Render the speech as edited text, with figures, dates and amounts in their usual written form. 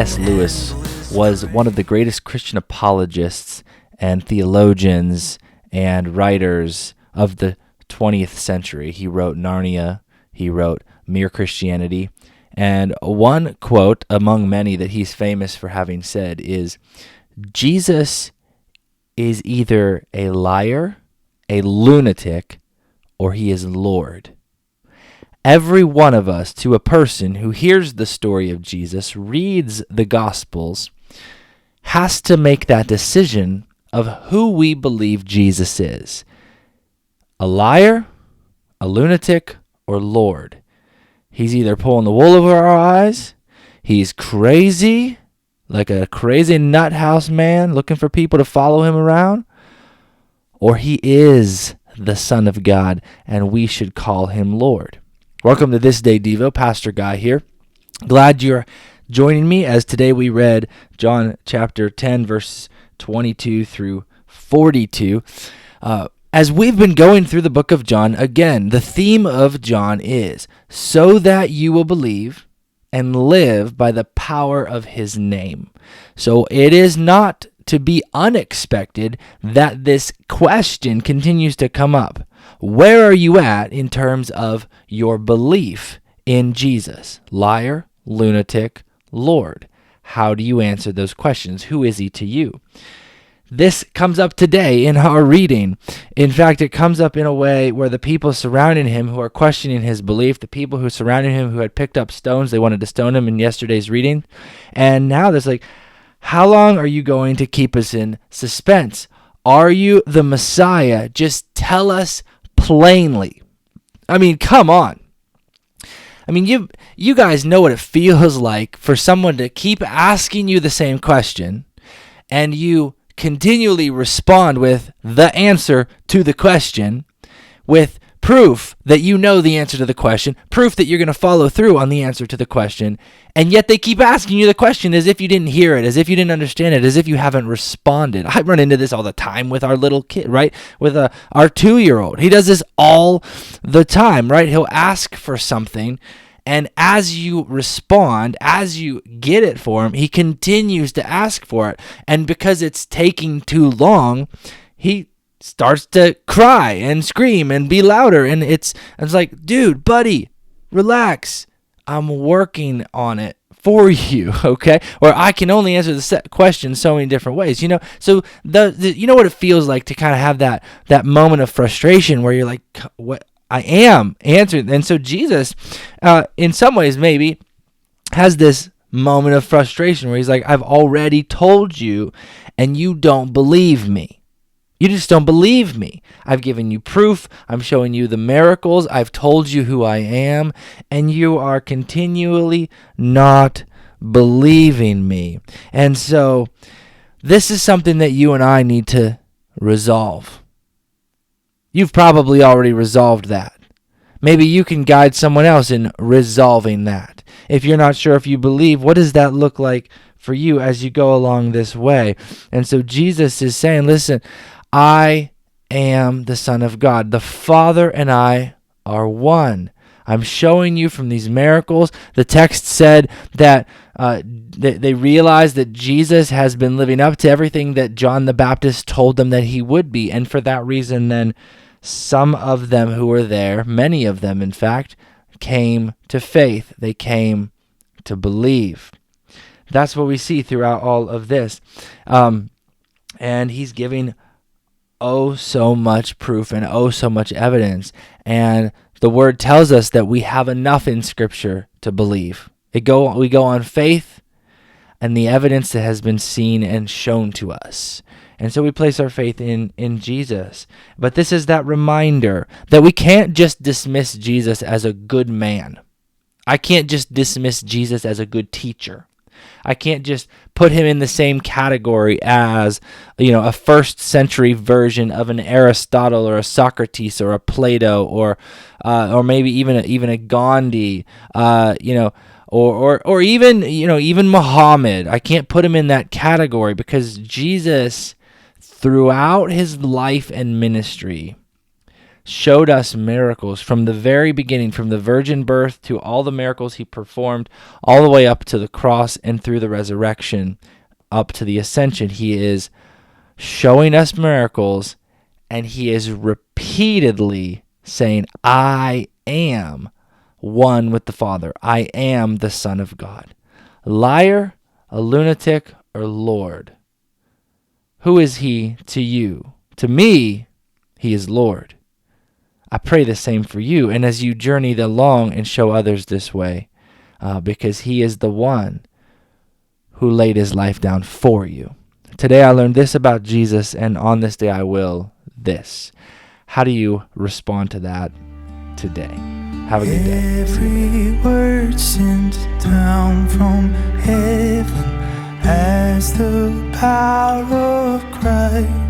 C.S. Lewis was one of the greatest Christian apologists and theologians and writers of the 20th century. He wrote Narnia. He wrote Mere Christianity. And one quote among many that he's famous for having said is, Jesus is either a liar, a lunatic, or he is Lord. Every one of us, to a person who hears the story of Jesus, reads the Gospels, has to make that decision of who we believe Jesus is. A liar, a lunatic, or Lord. He's either pulling the wool over our eyes, he's crazy, like a crazy nut house man looking for people to follow him around, or he is the Son of God, and we should call him Lord. Welcome to This Day Devo. Pastor Guy here. Glad you're joining me as today we read John chapter 10, verse 22 through 42. As we've been going through the book of John, again, the theme of John is, so that you will believe and live by the power of his name. So it is not to be unexpected that this question continues to come up. Where are you at in terms of your belief in Jesus? Liar, lunatic, Lord. How do you answer those questions? Who is he to you? This comes up today in our reading. In fact, it comes up in a way where the people surrounding him who are questioning his belief, the people who surrounded him who had picked up stones, they wanted to stone him in yesterday's reading. And now there's like, how long are you going to keep us in suspense? Are you the Messiah? Just tell us plainly. I mean, come on. I mean, you guys know what it feels like for someone to keep asking you the same question, and you continually respond with the answer to the question, with proof that you know the answer to the question, proof that you're going to follow through on the answer to the question, and yet they keep asking you the question as if you didn't hear it, as if you didn't understand it, as if you haven't responded. I run into this all the time with our little kid, right? With our 2-year-old. He does this all the time, right? He'll ask for something, and as you respond, as you get it for him, he continues to ask for it. And because it's taking too long, he starts to cry and scream and be louder. And it's like, dude, buddy, relax. I'm working on it for you, okay? Or I can only answer the question so many different ways, you know? So you know what it feels like to kind of have that moment of frustration where you're like, what? I am answering. And so Jesus, in some ways maybe, has this moment of frustration where he's like, I've already told you and you don't believe me. You just don't believe me. I've given you proof. I'm showing you the miracles. I've told you who I am, and you are continually not believing me. And so this is something that you and I need to resolve. You've probably already resolved that. Maybe you can guide someone else in resolving that. If you're not sure if you believe, what does that look like for you as you go along this way? And so Jesus is saying, listen, I am the Son of God. The Father and I are one. I'm showing you from these miracles. The text said that they realized that Jesus has been living up to everything that John the Baptist told them that he would be. And for that reason, then, some of them who were there, many of them, in fact, came to faith. They came to believe. That's what we see throughout all of this. And he's giving so much proof and so much evidence. And the word tells us that we have enough in Scripture to believe. We go on faith and the evidence that has been seen and shown to us. And so we place our faith in Jesus. But this is that reminder that we can't just dismiss Jesus as a good man. I can't just dismiss Jesus as a good teacher. I can't just put him in the same category as, a first century version of an Aristotle or a Socrates or a Plato or maybe even a Gandhi, or even Muhammad. I can't put him in that category because Jesus, throughout his life and ministry, showed us miracles from the very beginning, from the virgin birth to all the miracles he performed, all the way up to the cross and through the resurrection, up to the ascension. He is showing us miracles, and he is repeatedly saying, I am one with the Father. I am the Son of God. Liar, a lunatic, or Lord? Who is he to you? To me, he is Lord. I pray the same for you, and as you journey along and show others this way, because he is the one who laid his life down for you. Today I learned this about Jesus, and on this day I will this. How do you respond to that today? Have a good day. Every word sent down from heaven has the power of Christ.